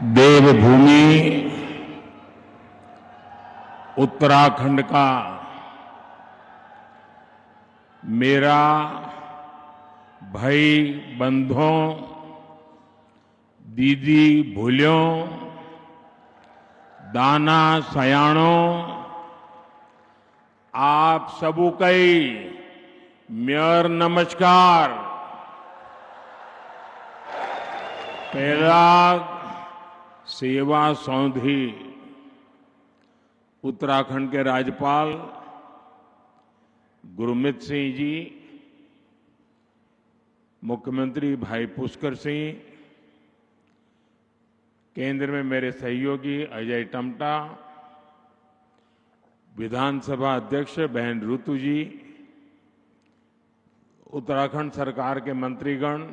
देवभूमि उत्तराखंड का मेरा भाई बंधुओं, दीदी भूलियों, दाना सयाणों, आप सबू कई मेयर नमस्कार। पहला सेवा सौंधी उत्तराखंड के राज्यपाल गुरमीत सिंह जी, मुख्यमंत्री भाई पुष्कर सिंह, केंद्र में मेरे सहयोगी अजय टमटा, विधानसभा अध्यक्ष बहन ऋतु जी, उत्तराखंड सरकार के मंत्रीगण,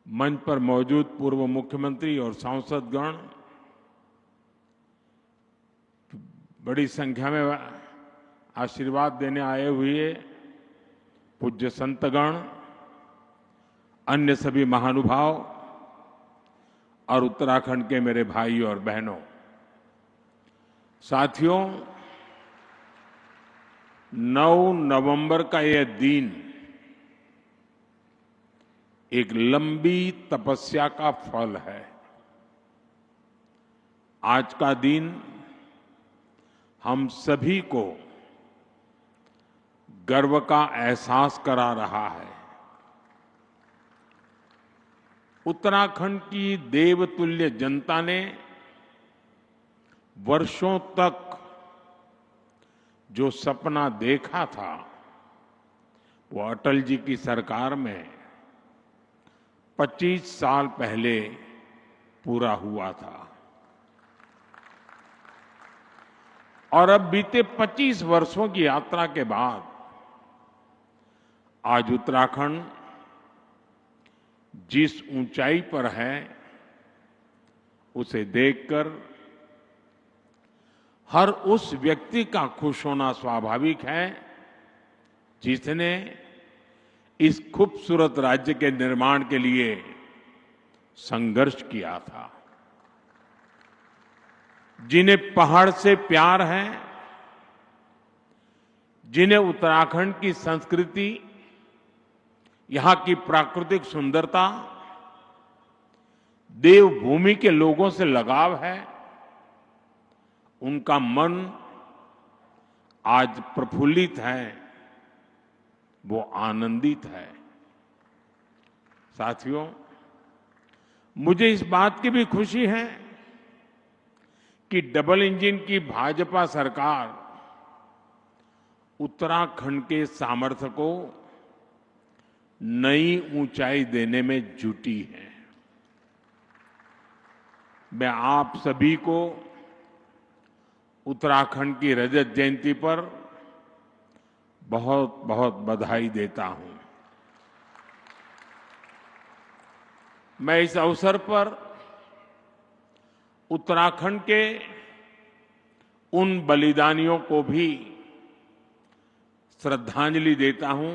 मंच पर मौजूद पूर्व मुख्यमंत्री और सांसदगण, बड़ी संख्या में आशीर्वाद देने आए हुए पूज्य संतगण, अन्य सभी महानुभाव और उत्तराखंड के मेरे भाई और बहनों, साथियों, 9 नवंबर का यह दिन एक लंबी तपस्या का फल है। आज का दिन हम सभी को गर्व का एहसास करा रहा है। उत्तराखंड की देवतुल्य जनता ने वर्षों तक जो सपना देखा था, वो अटल जी की सरकार में 25 साल पहले पूरा हुआ था। और अब बीते 25 वर्षों की यात्रा के बाद आज उत्तराखंड जिस ऊंचाई पर है, उसे देखकर हर उस व्यक्ति का खुश होना स्वाभाविक है जिसने इस खूबसूरत राज्य के निर्माण के लिए संघर्ष किया था, जिन्हें पहाड़ से प्यार है, जिन्हें उत्तराखंड की संस्कृति, यहां की प्राकृतिक सुंदरता, देवभूमि के लोगों से लगाव है, उनका मन आज प्रफुल्लित है, वो आनंदित है। साथियों, मुझे इस बात की भी खुशी है कि डबल इंजन की भाजपा सरकार उत्तराखंड के सामर्थ्य को नई ऊंचाई देने में जुटी है। मैं आप सभी को उत्तराखंड की रजत जयंती पर बहुत बहुत बधाई देता हूं। मैं इस अवसर पर उत्तराखंड के उन बलिदानियों को भी श्रद्धांजलि देता हूं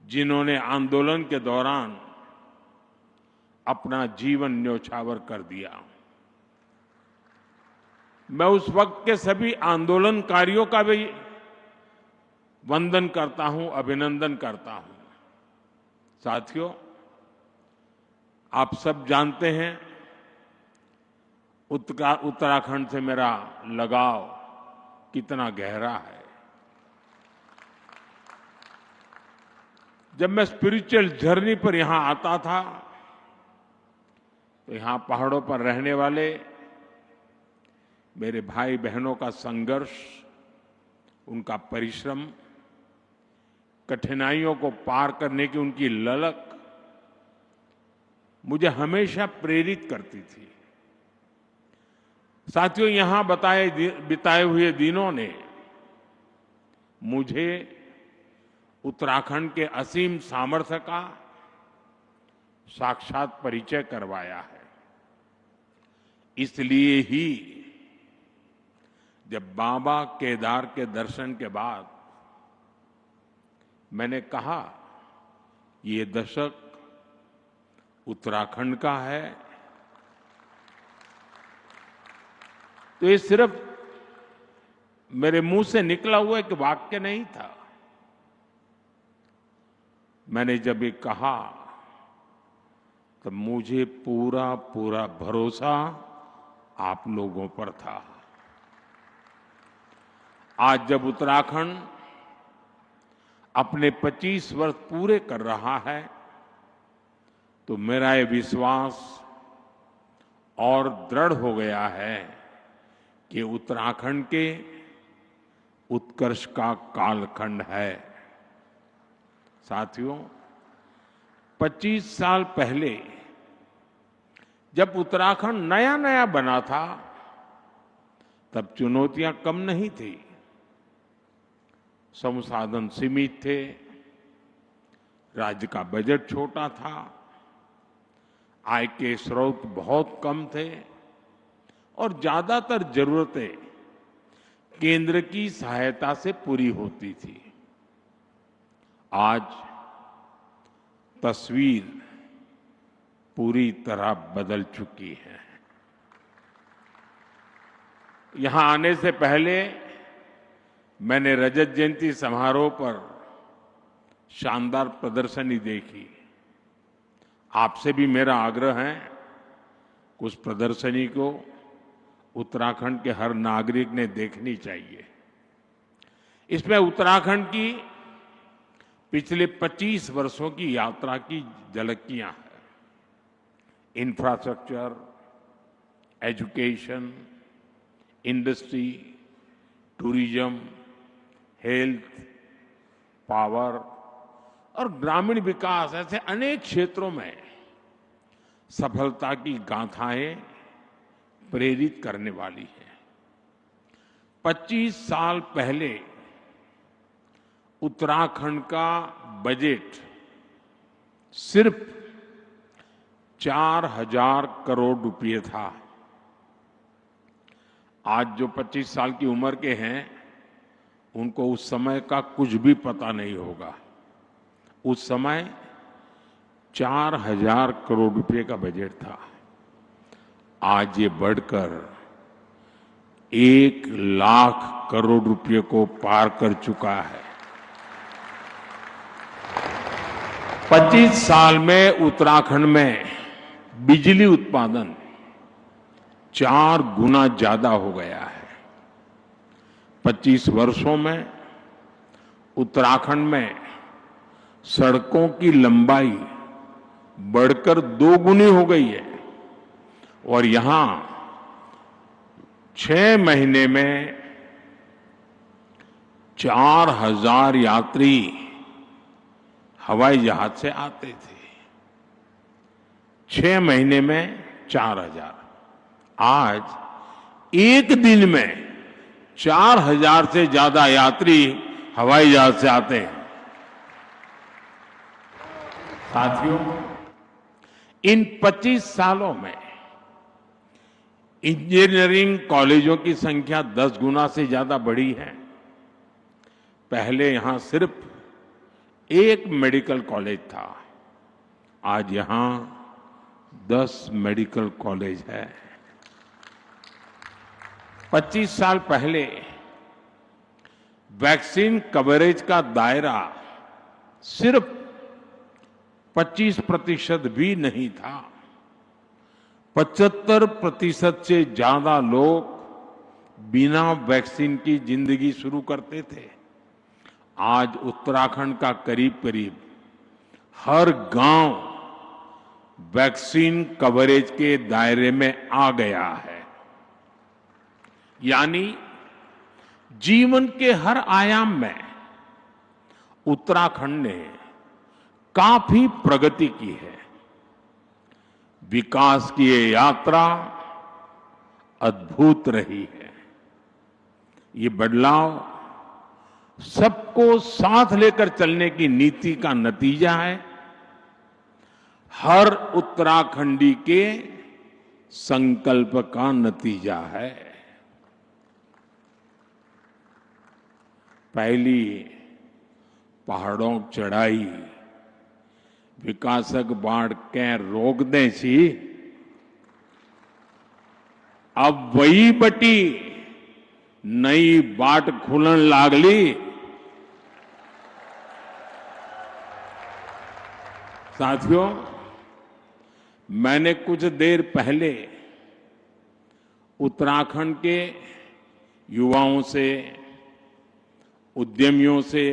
जिन्होंने आंदोलन के दौरान अपना जीवन न्यौछावर कर दिया। मैं उस वक्त के सभी आंदोलनकारियों का भी वंदन करता हूं, अभिनंदन करता हूं। साथियों, आप सब जानते हैं उत्तराखंड से मेरा लगाव कितना गहरा है। जब मैं स्पिरिचुअल जर्नी पर यहां आता था, तो यहां पहाड़ों पर रहने वाले मेरे भाई बहनों का संघर्ष, उनका परिश्रम, कठिनाइयों को पार करने की उनकी ललक मुझे हमेशा प्रेरित करती थी। साथियों, यहां बिताए हुए दिनों ने मुझे उत्तराखंड के असीम सामर्थ्य का साक्षात परिचय करवाया है। इसलिए ही जब बाबा केदार के दर्शन के बाद मैंने कहा, ये दशक उत्तराखंड का है, तो ये सिर्फ मेरे मुंह से निकला हुआ एक वाक्य नहीं था। मैंने जब ये कहा तब मुझे पूरा पूरा भरोसा आप लोगों पर था। आज जब उत्तराखंड अपने 25 वर्ष पूरे कर रहा है, तो मेरा ये विश्वास और दृढ़ हो गया है कि उत्तराखंड के उत्कर्ष का कालखंड है। साथियों, 25 साल पहले जब उत्तराखंड नया नया बना था, तब चुनौतियां कम नहीं थी। संसाधन सीमित थे, राज्य का बजट छोटा था, आय के स्रोत बहुत कम थे और ज्यादातर जरूरतें केंद्र की सहायता से पूरी होती थी। आज तस्वीर पूरी तरह बदल चुकी है। यहां आने से पहले मैंने रजत जयंती समारोह पर शानदार प्रदर्शनी देखी। आपसे भी मेरा आग्रह है कि उस प्रदर्शनी को उत्तराखंड के हर नागरिक ने देखनी चाहिए। इसमें उत्तराखंड की पिछले 25 वर्षों की यात्रा की झलकियां हैं। Infrastructure, education, industry, tourism, health, power और ग्रामीण विकास, ऐसे अनेक क्षेत्रों में सफलता की गाथाएं प्रेरित करने वाली है। 25 साल पहले उत्तराखंड का बजट सिर्फ 4,000 करोड़ रुपए था। आज जो 25 साल की उम्र के हैं, उनको उस समय का कुछ भी पता नहीं होगा। उस समय 4,000 करोड़ रुपए का बजट था। आज ये बढ़कर 1,00,000 करोड़ रुपए को पार कर चुका है। 25 साल में उत्तराखंड में बिजली उत्पादन 4 गुना ज्यादा हो गया है। 25 वर्षों में उत्तराखंड में सड़कों की लंबाई बढ़कर 2 गुनी हो गई है और यहां 6 महीने में 4,000 यात्री हवाई जहाज से आते थे। 6 महीने में 4,000। आज एक दिन में 4,000 से ज्यादा यात्री हवाई जहाज से आते हैं। साथियों, इन 25 सालों में इंजीनियरिंग कॉलेजों की संख्या 10 गुना से ज्यादा बढ़ी है। पहले यहां सिर्फ एक मेडिकल कॉलेज था, आज यहां 10 मेडिकल कॉलेज है। 25 साल पहले वैक्सीन कवरेज का दायरा सिर्फ 25% भी नहीं था। 75% से ज्यादा लोग बिना वैक्सीन की जिंदगी शुरू करते थे। आज उत्तराखंड का करीब करीब हर गांव वैक्सीन कवरेज के दायरे में आ गया है। यानी जीवन के हर आयाम में उत्तराखंड ने काफी प्रगति की है। विकास की ये यात्रा अद्भुत रही है। ये बदलाव सबको साथ लेकर चलने की नीति का नतीजा है। हर उत्तराखंडी के संकल्प का नतीजा है। पहली पहाड़ों की चढ़ाई विकासक बाट कै रोक दे छी अब वही बटी नई बाट खुलन लागली। साथियों, मैंने कुछ देर पहले उत्तराखंड के युवाओं से, उद्यमियों से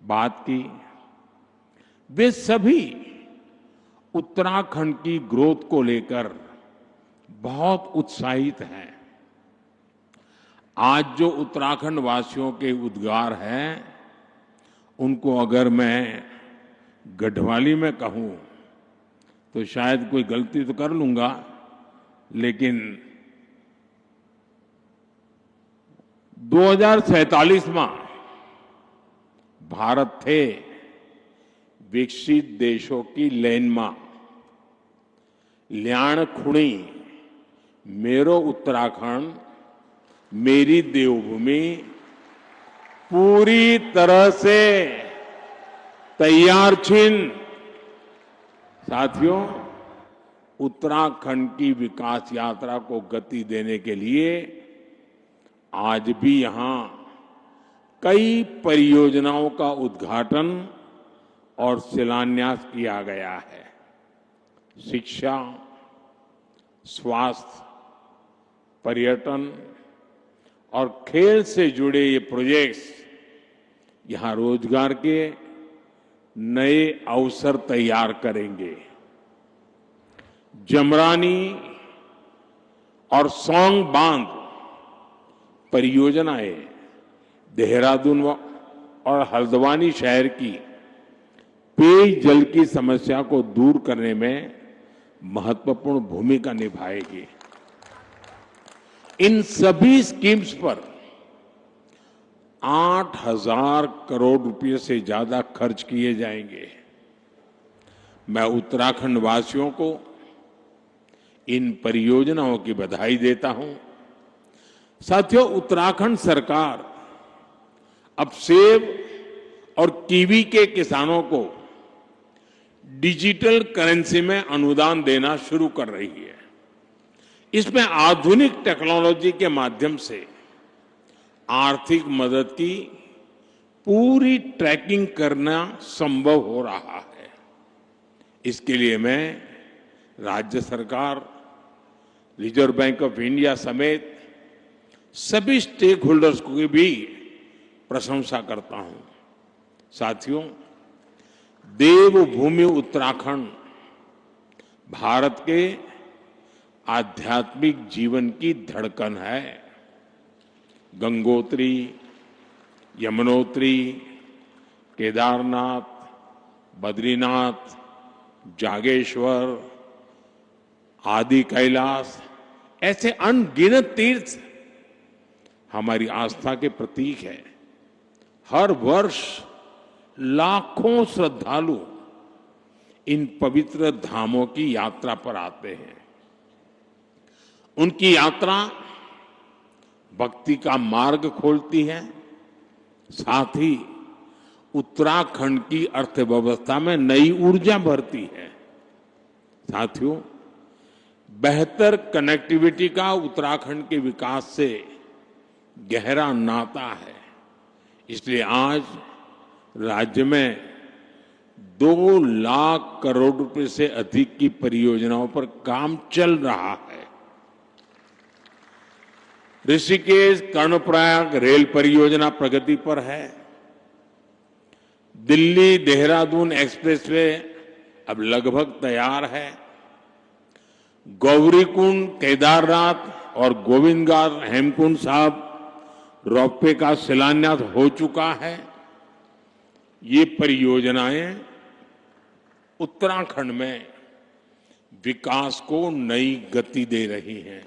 बात की। वे सभी उत्तराखंड की ग्रोथ को लेकर बहुत उत्साहित हैं। आज जो उत्तराखंड वासियों के उद्गार हैं, उनको अगर मैं गढ़वाली में कहूं तो शायद कोई गलती तो कर लूंगा, लेकिन 2047 में भारत थे विकसित देशों की लाइन में ल्याण खुणी मेरो उत्तराखंड मेरी देवभूमि पूरी तरह से तैयार छिन। साथियों, उत्तराखंड की विकास यात्रा को गति देने के लिए आज भी यहां कई परियोजनाओं का उद्घाटन और शिलान्यास किया गया है। शिक्षा, स्वास्थ्य, पर्यटन और खेल से जुड़े ये प्रोजेक्ट्स यहां रोजगार के नए अवसर तैयार करेंगे। जमरानी और सौंग बांध परियोजनाएं देहरादून और हल्द्वानी शहर की पेयजल की समस्या को दूर करने में महत्वपूर्ण भूमिका निभाएगी। इन सभी स्कीम्स पर 8,000 करोड़ रुपए से ज्यादा खर्च किए जाएंगे। मैं उत्तराखंड वासियों को इन परियोजनाओं की बधाई देता हूं। साथियों, उत्तराखंड सरकार अब सेब और कीवी के किसानों को डिजिटल करेंसी में अनुदान देना शुरू कर रही है। इसमें आधुनिक टेक्नोलॉजी के माध्यम से आर्थिक मदद की पूरी ट्रैकिंग करना संभव हो रहा है। इसके लिए मैं राज्य सरकार, रिजर्व बैंक ऑफ इंडिया समेत सभी स्टेक होल्डर्स की भी प्रशंसा करता हूं। साथियों, देवभूमि उत्तराखंड भारत के आध्यात्मिक जीवन की धड़कन है। गंगोत्री, यमुनोत्री, केदारनाथ, बद्रीनाथ, जागेश्वर, आदि कैलाश, ऐसे अनगिनत तीर्थ हमारी आस्था के प्रतीक है। हर वर्ष लाखों श्रद्धालु इन पवित्र धामों की यात्रा पर आते हैं। उनकी यात्रा भक्ति का मार्ग खोलती है, साथ ही उत्तराखंड की अर्थव्यवस्था में नई ऊर्जा भरती है। साथियों, बेहतर कनेक्टिविटी का उत्तराखंड के विकास से गहरा नाता है। इसलिए आज राज्य में 2 लाख करोड़ रुपए से अधिक की परियोजनाओं पर काम चल रहा है। ऋषिकेश कर्णप्रयाग रेल परियोजना प्रगति पर है। दिल्ली देहरादून एक्सप्रेसवे अब लगभग तैयार है। गौरीकुंड, केदारनाथ और गोविंदघाट हेमकुंड साहब रोपवे का शिलान्यास हो चुका है। ये परियोजनाएं उत्तराखंड में विकास को नई गति दे रही हैं।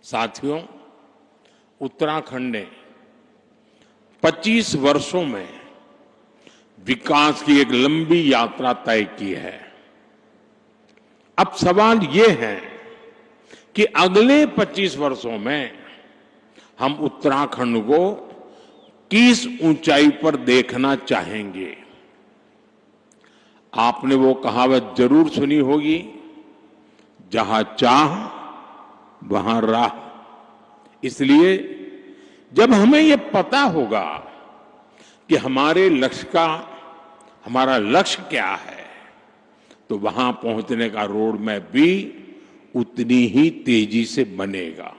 साथियों, उत्तराखंड ने 25 वर्षों में विकास की एक लंबी यात्रा तय की है। अब सवाल ये है कि अगले 25 वर्षों में हम उत्तराखंड को किस ऊंचाई पर देखना चाहेंगे। आपने वो कहावत जरूर सुनी होगी, जहां चाह वहां राह। इसलिए जब हमें ये पता होगा कि हमारा लक्ष्य क्या है, तो वहां पहुंचने का रोड मैप भी उतनी ही तेजी से बनेगा।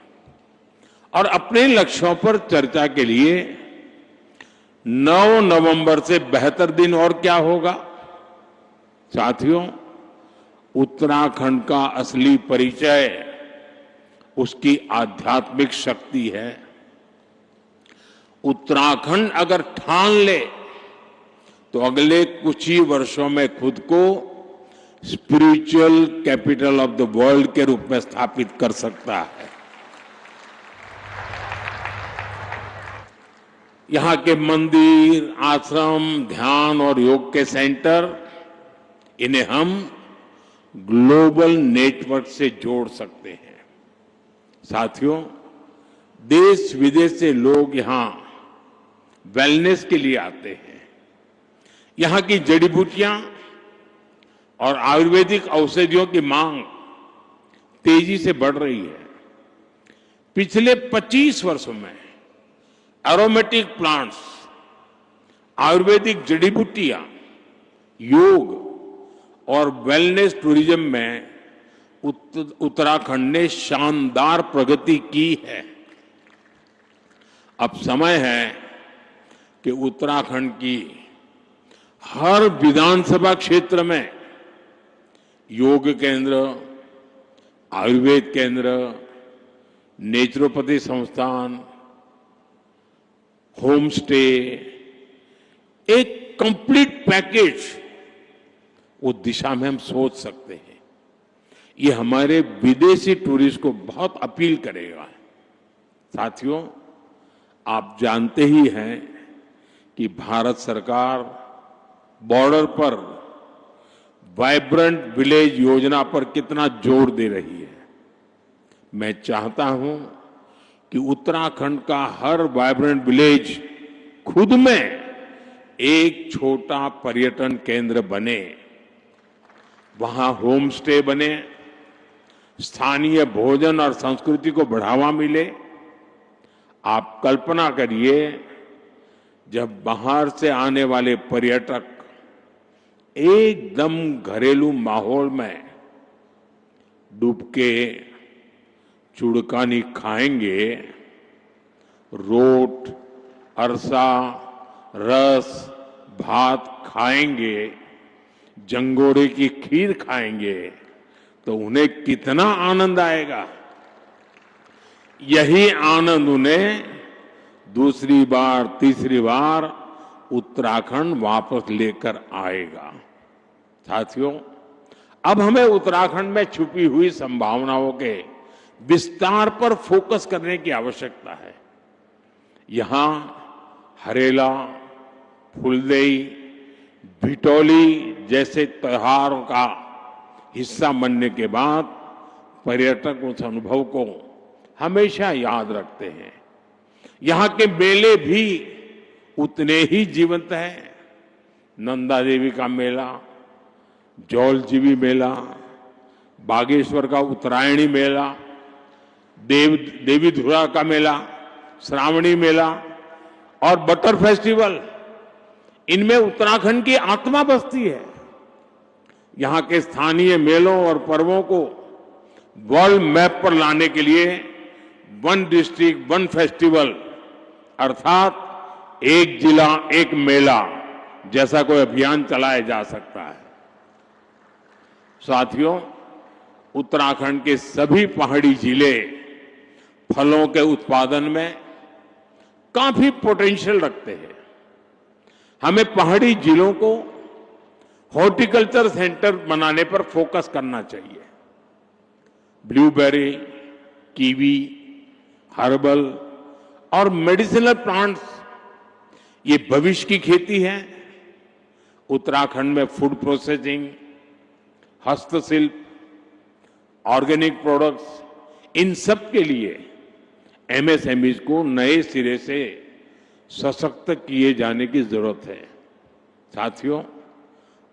और अपने लक्ष्यों पर चर्चा के लिए 9 नवंबर से बेहतर दिन और क्या होगा। साथियों, उत्तराखंड का असली परिचय उसकी आध्यात्मिक शक्ति है। उत्तराखंड अगर ठान ले तो अगले कुछ ही वर्षों में खुद को spiritual capital of the world के रूप में स्थापित कर सकता है। यहां के मंदिर, आश्रम, ध्यान और योग के सेंटर, इन्हें हम ग्लोबल नेटवर्क से जोड़ सकते हैं। साथियों, देश विदेश से लोग यहां वेलनेस के लिए आते हैं। यहां की जड़ी बूटियां और आयुर्वेदिक औषधियों की मांग तेजी से बढ़ रही है। पिछले 25 वर्षों में एरोमेटिक प्लांट्स, आयुर्वेदिक जड़ी बूटियां, योग और वेलनेस टूरिज्म में उत्तराखंड ने शानदार प्रगति की है। अब समय है कि उत्तराखंड की हर विधानसभा क्षेत्र में योग केंद्र, आयुर्वेद केंद्र, नेचुरोपैथी संस्थान, होम स्टे, एक कंप्लीट पैकेज, वो दिशा में हम सोच सकते हैं। ये हमारे विदेशी टूरिस्ट को बहुत अपील करेगा। साथियों, आप जानते ही हैं कि भारत सरकार बॉर्डर पर वाइब्रेंट विलेज योजना पर कितना जोर दे रही है। मैं चाहता हूं कि उत्तराखंड का हर वाइब्रेंट विलेज खुद में एक छोटा पर्यटन केंद्र बने, वहां होम स्टे बने, स्थानीय भोजन और संस्कृति को बढ़ावा मिले। आप कल्पना करिए, जब बाहर से आने वाले पर्यटक एकदम घरेलू माहौल में डुबके चुड़कानी खाएंगे, रोट, अरसा, रस, भात खाएंगे, जंगोरे की खीर खाएंगे, तो उन्हें कितना आनंद आएगा। यही आनंद उन्हें दूसरी बार, तीसरी बार उत्तराखंड वापस लेकर आएगा। साथियों, अब हमें उत्तराखंड में छुपी हुई संभावनाओं के विस्तार पर फोकस करने की आवश्यकता है। यहां हरेला, फुलदेई, भिटौली जैसे त्योहारों का हिस्सा बनने के बाद पर्यटक उस अनुभव को हमेशा याद रखते हैं। यहां के मेले भी उतने ही जीवंत हैं। नंदा देवी का मेला, जौलजीबी मेला, बागेश्वर का उत्तरायणी मेला, देवी धुरा का मेला, श्रावणी मेला और बटर फेस्टिवल, इनमें उत्तराखंड की आत्मा बसती है। यहां के स्थानीय मेलों और पर्वों को वर्ल्ड मैप पर लाने के लिए वन डिस्ट्रिक्ट वन फेस्टिवल, अर्थात एक जिला एक मेला जैसा कोई अभियान चलाया जा सकता है। साथियों, उत्तराखंड के सभी पहाड़ी जिले फलों के उत्पादन में काफी पोटेंशियल रखते हैं। हमें पहाड़ी जिलों को हॉर्टिकल्चर सेंटर बनाने पर फोकस करना चाहिए। ब्लूबेरी, कीवी, हर्बल और मेडिसिनल प्लांट्स, ये भविष्य की खेती है। उत्तराखंड में फूड प्रोसेसिंग, हस्तशिल्प, ऑर्गेनिक प्रोडक्ट्स, इन सब के लिए एमएसएमईज को नए सिरे से सशक्त किए जाने की जरूरत है। साथियों,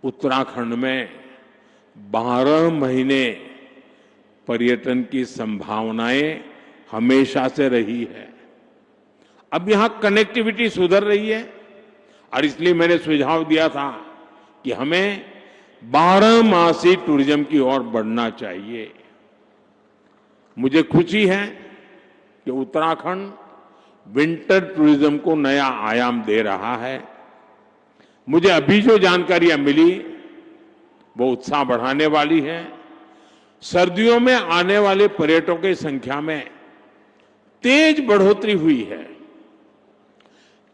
उत्तराखंड में 12 महीने पर्यटन की संभावनाएं हमेशा से रही है। अब यहां कनेक्टिविटी सुधर रही है और इसलिए मैंने सुझाव दिया था कि हमें 12 मासी टूरिज्म की ओर बढ़ना चाहिए। मुझे खुशी है कि उत्तराखंड विंटर टूरिज्म को नया आयाम दे रहा है। मुझे अभी जो जानकारियां मिली वो उत्साह बढ़ाने वाली है। सर्दियों में आने वाले पर्यटकों की संख्या में तेज बढ़ोतरी हुई है।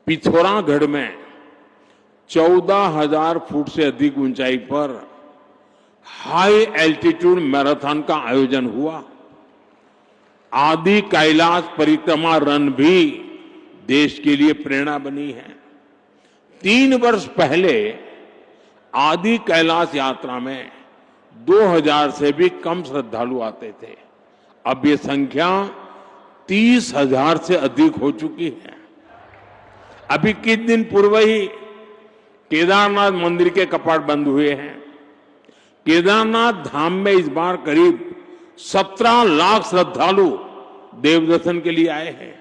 पिथौरागढ़ में 14,000 फुट से अधिक ऊंचाई पर हाई एल्टीट्यूड मैराथन का आयोजन हुआ। आदि कैलाश परिक्रमा रन भी देश के लिए प्रेरणा बनी है। 3 वर्ष पहले आदि कैलाश यात्रा में 2,000 से भी कम श्रद्धालु आते थे। अब ये संख्या 30,000 से अधिक हो चुकी है। अभी कुछ दिन पूर्व ही केदारनाथ मंदिर के कपाट बंद हुए हैं। केदारनाथ धाम में इस बार करीब 17 लाख श्रद्धालु देवदर्शन के लिए आए हैं।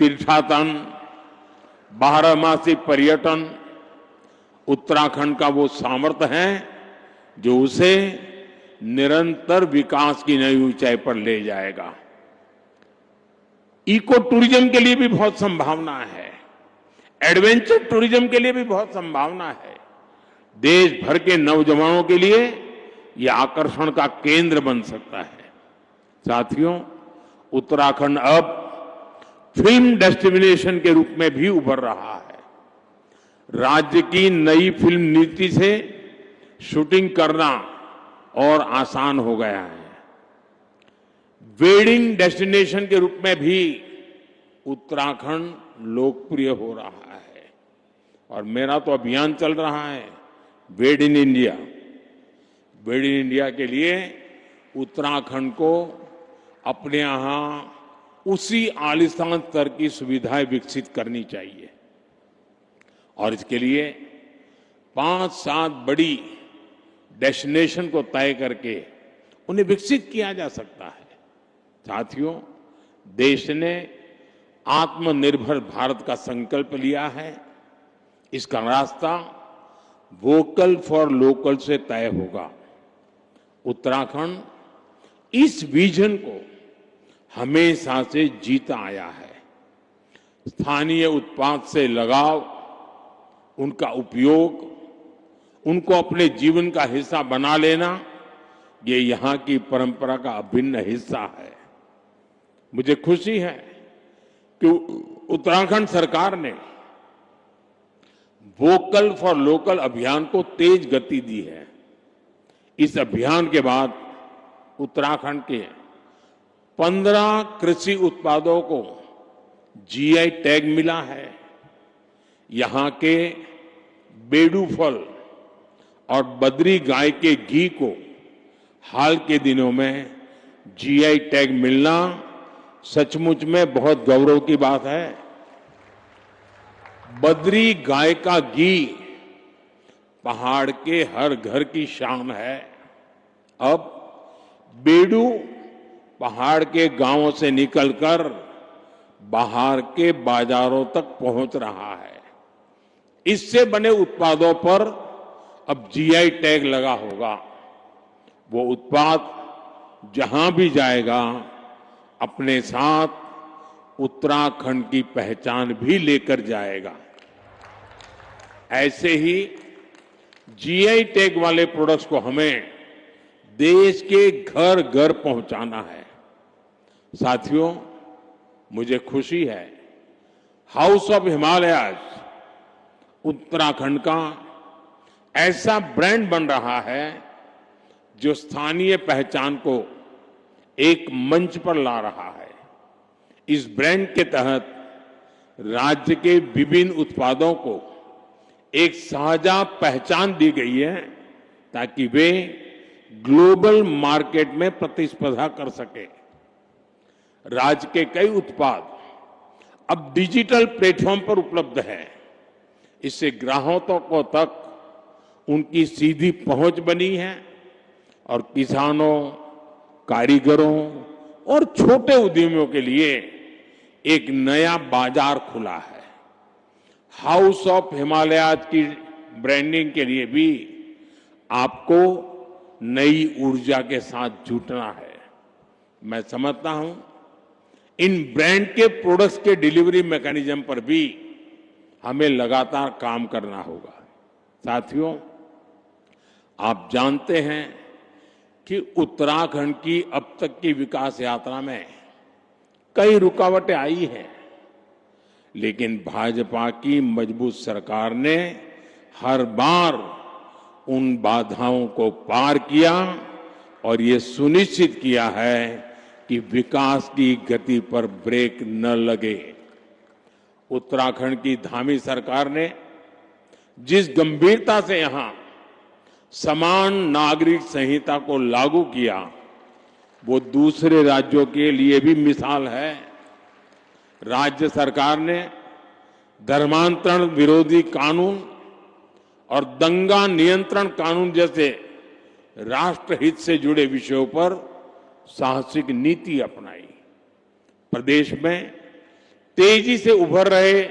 तीर्थाटन, 12मासी पर्यटन उत्तराखंड का वो सामर्थ्य है जो उसे निरंतर विकास की नई ऊंचाई पर ले जाएगा। इको टूरिज्म के लिए भी बहुत संभावना है। एडवेंचर टूरिज्म के लिए भी बहुत संभावना है। देश भर के नौजवानों के लिए यह आकर्षण का केंद्र बन सकता है। साथियों, उत्तराखंड अब फिल्म डेस्टिनेशन के रूप में भी उभर रहा है। राज्य की नई फिल्म नीति से शूटिंग करना और आसान हो गया है। वेडिंग डेस्टिनेशन के रूप में भी उत्तराखंड लोकप्रिय हो रहा है और मेरा तो अभियान चल रहा है वेड in India. Wade in India के लिए उत्तराखंड को अपने यहां उसी आलीशान स्तर की सुविधाएं विकसित करनी चाहिए और इसके लिए 5-7 बड़ी डेस्टिनेशन को तय करके उन्हें विकसित किया जा सकता है। साथियों, देश ने आत्मनिर्भर भारत का संकल्प लिया है। इसका रास्ता वोकल फॉर लोकल से तय होगा। उत्तराखंड इस विजन को हमेशा से जीता आया है। स्थानीय उत्पाद से लगाव, उनका उपयोग, उनको अपने जीवन का हिस्सा बना लेना, ये यहां की परंपरा का अभिन्न हिस्सा है। मुझे खुशी है कि उत्तराखंड सरकार ने वोकल फॉर लोकल अभियान को तेज गति दी है। इस अभियान के बाद उत्तराखंड के 15 कृषि उत्पादों को जीआई टैग मिला है। यहां के बेडू फल और बद्री गाय के घी को हाल के दिनों में जीआई टैग मिलना सचमुच में बहुत गौरव की बात है। बद्री गाय का घी पहाड़ के हर घर की शान है। अब बेडू पहाड़ के गांवों से निकलकर बाहर के बाजारों तक पहुंच रहा है। इससे बने उत्पादों पर अब जीआई टैग लगा होगा। वो उत्पाद जहां भी जाएगा अपने साथ उत्तराखंड की पहचान भी लेकर जाएगा। ऐसे ही जीआई टैग वाले प्रोडक्ट्स को हमें देश के घर घर पहुंचाना है। साथियों, मुझे खुशी है हाउस ऑफ हिमालयाज उत्तराखंड का ऐसा ब्रांड बन रहा है जो स्थानीय पहचान को एक मंच पर ला रहा है। इस ब्रांड के तहत राज्य के विभिन्न उत्पादों को एक साझा पहचान दी गई है ताकि वे ग्लोबल मार्केट में प्रतिस्पर्धा कर सके। राज्य के कई उत्पाद अब डिजिटल प्लेटफॉर्म पर उपलब्ध हैं। इससे ग्राहकों को तक उनकी सीधी पहुंच बनी है और किसानों, कारीगरों और छोटे उद्यमियों के लिए एक नया बाजार खुला है। हाउस ऑफ हिमालयाज की ब्रांडिंग के लिए भी आपको नई ऊर्जा के साथ जुटना है। मैं समझता हूं इन ब्रांड के प्रोडक्ट्स के डिलीवरी मैकेनिज्म पर भी हमें लगातार काम करना होगा। साथियों, आप जानते हैं कि उत्तराखंड की अब तक की विकास यात्रा में कई रुकावटें आई हैं, लेकिन भाजपा की मजबूत सरकार ने हर बार उन बाधाओं को पार किया और ये सुनिश्चित किया है कि विकास की गति पर ब्रेक न लगे। उत्तराखंड की धामी सरकार ने जिस गंभीरता से यहां समान नागरिक संहिता को लागू किया, वो दूसरे राज्यों के लिए भी मिसाल है। राज्य सरकार ने धर्मांतरण विरोधी कानून और दंगा नियंत्रण कानून जैसे राष्ट्रहित से जुड़े विषयों पर साहसिक नीति अपनाई। प्रदेश में तेजी से उभर रहे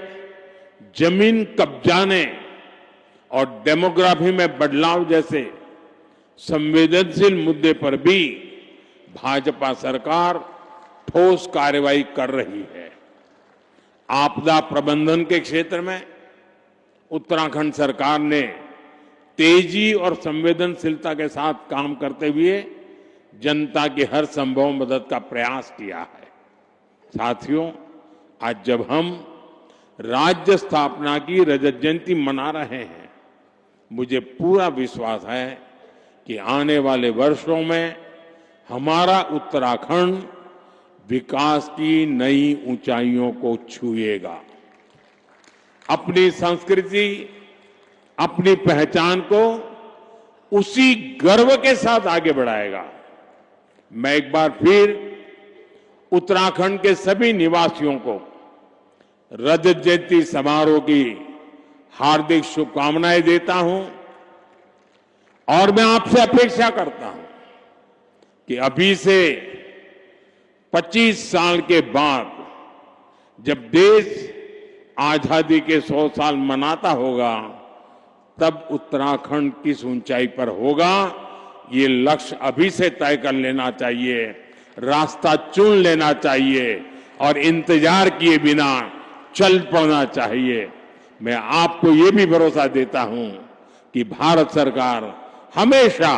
जमीन कब्जाने और डेमोग्राफी में बदलाव जैसे संवेदनशील मुद्दे पर भी भाजपा सरकार ठोस कार्रवाई कर रही है। आपदा प्रबंधन के क्षेत्र में उत्तराखंड सरकार ने तेजी और संवेदनशीलता के साथ काम करते हुए जनता की हर संभव मदद का प्रयास किया है। साथियों, आज जब हम राज्य स्थापना की रजत जयंती मना रहे हैं, मुझे पूरा विश्वास है कि आने वाले वर्षों में हमारा उत्तराखंड विकास की नई ऊंचाइयों को छुएगा, अपनी संस्कृति, अपनी पहचान को उसी गर्व के साथ आगे बढ़ाएगा। मैं एक बार फिर उत्तराखंड के सभी निवासियों को रजत जयंती समारोह की हार्दिक शुभकामनाएं देता हूं और मैं आपसे अपेक्षा करता हूं कि अभी से 25 साल के बाद जब देश आजादी के 100 साल मनाता होगा, तब उत्तराखंड किस ऊंचाई पर होगा, ये लक्ष्य अभी से तय कर लेना चाहिए, रास्ता चुन लेना चाहिए और इंतजार किए बिना चल पड़ना चाहिए। मैं आपको ये भी भरोसा देता हूं कि भारत सरकार हमेशा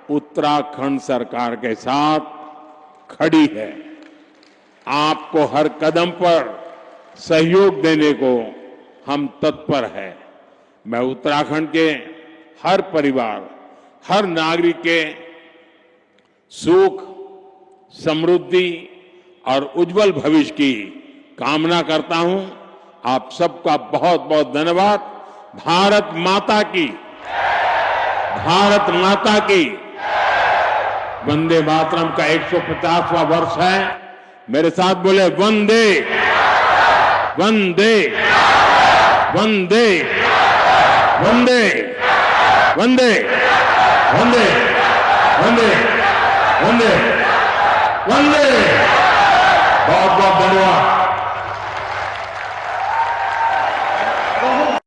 उत्तराखंड सरकार के साथ खड़ी है। आपको हर कदम पर सहयोग देने को हम तत्पर हैं। मैं उत्तराखंड के हर परिवार, हर नागरिक के सुख, समृद्धि और उज्जवल भविष्य की कामना करता हूं। आप सबका बहुत बहुत धन्यवाद। भारत माता की, भारत माता की। वंदे मातरम का 150वां वर्ष है। मेरे साथ बोले वंदे वंदे वंदे वंदे वंदे वंदे वंदे वंदे वंदे। बहुत बहुत धन्यवाद।